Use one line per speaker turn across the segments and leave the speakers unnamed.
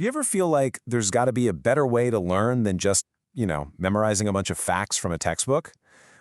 Do you ever feel like there's got to be a better way to learn than just, memorizing a bunch of facts from a textbook?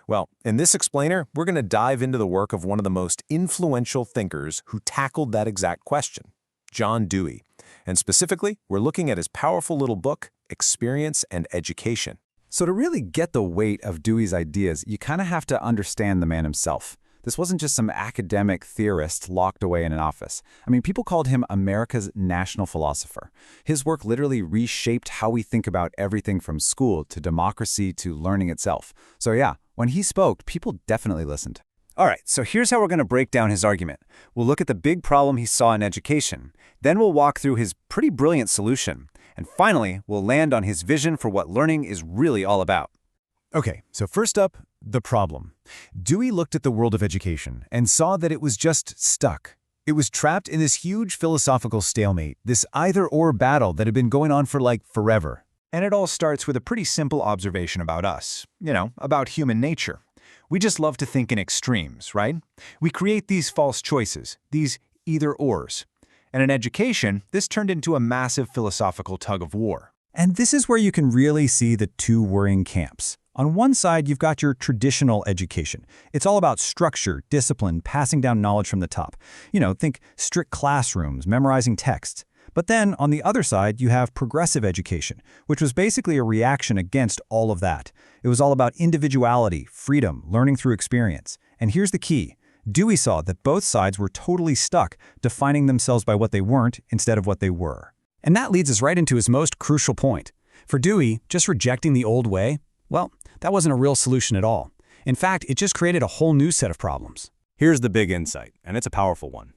Well, in this explainer, we're going to dive into the work of one of the most influential thinkers who tackled that exact question, John Dewey. And specifically, we're looking at his powerful little book, Experience and Education.
So to really get the weight of Dewey's ideas, you kind of have to understand the man himself. This wasn't just some academic theorist locked away in an office. I mean, people called him America's national philosopher. His work literally reshaped how we think about everything from school to democracy to learning itself. So yeah, when he spoke, people definitely listened.
All right, so here's how we're going to break down his argument. We'll look at the big problem he saw in education. Then we'll walk through his pretty brilliant solution. And finally, we'll land on his vision for what learning is really all about.
Okay, so first up, the problem. Dewey looked at the world of education and saw that it was just stuck. It was trapped in this huge philosophical stalemate, this either-or battle that had been going on for like forever.
And it all starts with a pretty simple observation about us, about human nature. We just love to think in extremes, right? We create these false choices, these either-ors. And in education, this turned into a massive philosophical tug-of-war.
And this is where you can really see the two warring camps. On one side, you've got your traditional education. It's all about structure, discipline, passing down knowledge from the top. Think strict classrooms, memorizing texts. But then, on the other side, you have progressive education, which was basically a reaction against all of that. It was all about individuality, freedom, learning through experience. And here's the key. Dewey saw that both sides were totally stuck, defining themselves by what they weren't instead of what they were.
And that leads us right into his most crucial point. For Dewey, just rejecting the old way, well, that wasn't a real solution at all. In fact, it just created a whole new set of problems.
Here's the big insight, and it's a powerful one.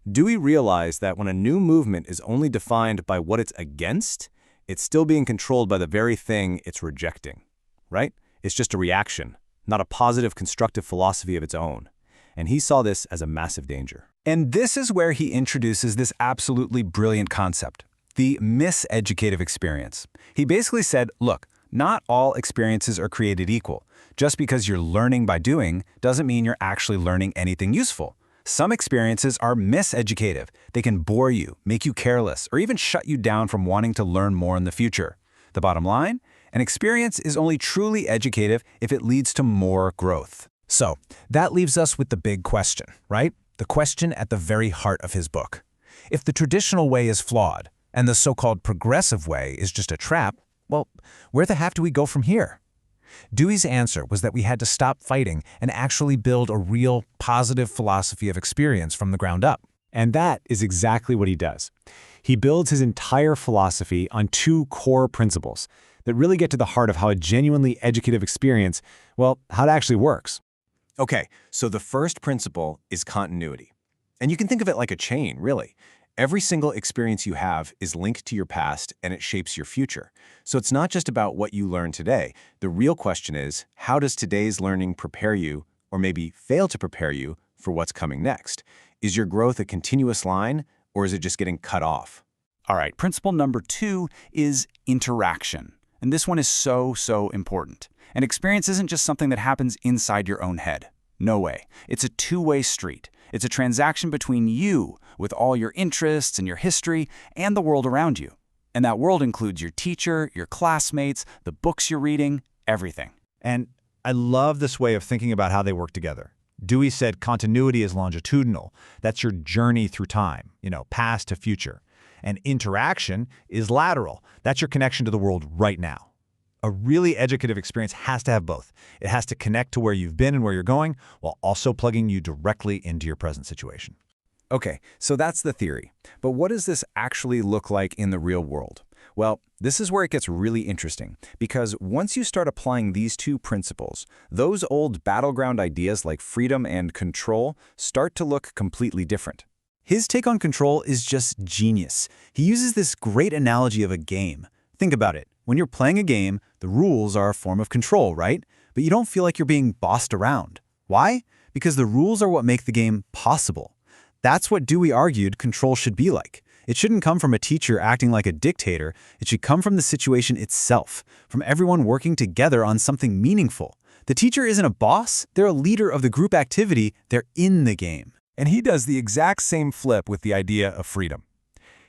Dewey realized that when a new movement is only defined by what it's against, it's still being controlled by the very thing it's rejecting, right? It's just a reaction, not a positive, constructive philosophy of its own. And he saw this as a massive danger.
And this is where he introduces this absolutely brilliant concept, the miseducative experience. He basically said, look, not all experiences are created equal. Just because you're learning by doing doesn't mean you're actually learning anything useful. Some experiences are miseducative. They can bore you, make you careless, or even shut you down from wanting to learn more in the future. The bottom line? An experience is only truly educative if it leads to more growth.
So, that leaves us with the big question, right? The question at the very heart of his book. If the traditional way is flawed, and the so-called progressive way is just a trap, well, where the heck do we go from here? Dewey's answer was that we had to stop fighting and actually build a real, positive philosophy of experience from the ground up.
And that is exactly what he does. He builds his entire philosophy on two core principles that really get to the heart of how a genuinely educative experience, well, how it actually works.
Okay, so the first principle is continuity. And you can think of it like a chain, really. Every single experience you have is linked to your past and it shapes your future. So it's not just about what you learn today. The real question is, how does today's learning prepare you, or maybe fail to prepare you, for what's coming next? Is your growth a continuous line, or is it just getting cut off?
All right, principle number 2 is interaction. And this one is so important. An experience isn't just something that happens inside your own head. No way. It's a two-way street. It's a transaction between you, with all your interests and your history, and the world around you. And that world includes your teacher, your classmates, the books you're reading, everything.
And I love this way of thinking about how they work together. Dewey said continuity is longitudinal. That's your journey through time, past to future. And interaction is lateral. That's your connection to the world right now. A really educative experience has to have both. It has to connect to where you've been and where you're going, while also plugging you directly into your present situation.
Okay, so that's the theory. But what does this actually look like in the real world? Well, this is where it gets really interesting, because once you start applying these two principles, those old battleground ideas like freedom and control start to look completely different.
His take on control is just genius. He uses this great analogy of a game. Think about it. When you're playing a game, the rules are a form of control, right? But you don't feel like you're being bossed around. Why? Because the rules are what make the game possible. That's what Dewey argued control should be like. It shouldn't come from a teacher acting like a dictator. It should come from the situation itself, from everyone working together on something meaningful. The teacher isn't a boss. They're a leader of the group activity. They're in the game.
And he does the exact same flip with the idea of freedom.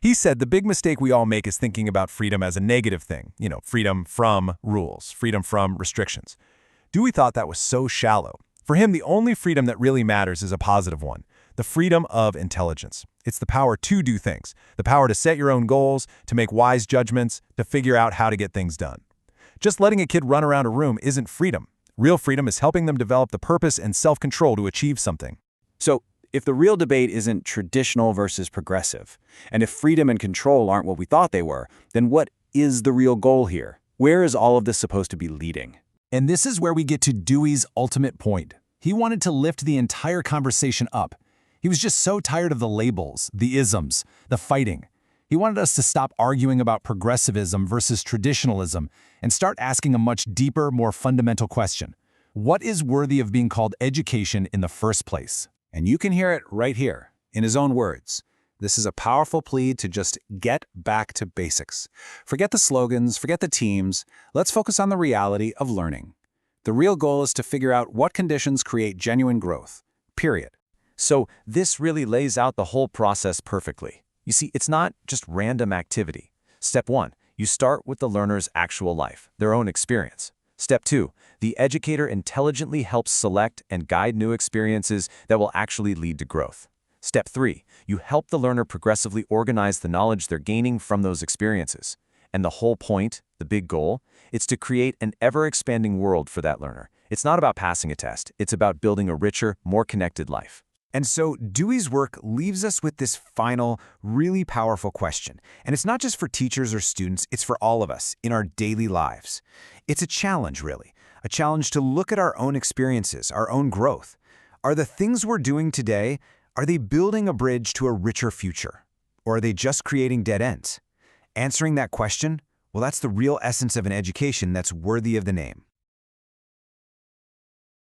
He said the big mistake we all make is thinking about freedom as a negative thing. Freedom from rules, freedom from restrictions. Dewey thought that was so shallow. For him, the only freedom that really matters is a positive one, the freedom of intelligence. It's the power to do things, the power to set your own goals, to make wise judgments, to figure out how to get things done. Just letting a kid run around a room isn't freedom. Real freedom is helping them develop the purpose and self-control to achieve something.
So, if the real debate isn't traditional versus progressive, and if freedom and control aren't what we thought they were, then what is the real goal here? Where is all of this supposed to be leading?
And this is where we get to Dewey's ultimate point. He wanted to lift the entire conversation up. He was just so tired of the labels, the isms, the fighting. He wanted us to stop arguing about progressivism versus traditionalism and start asking a much deeper, more fundamental question. What is worthy of being called education in the first place?
And you can hear it right here, in his own words. This is a powerful plea to just get back to basics. Forget the slogans, forget the teams. Let's focus on the reality of learning. The real goal is to figure out what conditions create genuine growth, period. So this really lays out the whole process perfectly. You see, it's not just random activity. Step 1, you start with the learner's actual life, their own experience. Step 2, the educator intelligently helps select and guide new experiences that will actually lead to growth. Step 3, you help the learner progressively organize the knowledge they're gaining from those experiences. And the whole point, the big goal, is to create an ever-expanding world for that learner. It's not about passing a test. It's about building a richer, more connected life.
And so Dewey's work leaves us with this final, really powerful question. And it's not just for teachers or students, it's for all of us in our daily lives. It's a challenge, really. A challenge to look at our own experiences, our own growth. Are the things we're doing today, are they building a bridge to a richer future? Or are they just creating dead ends? Answering that question, well, that's the real essence of an education that's worthy of the name.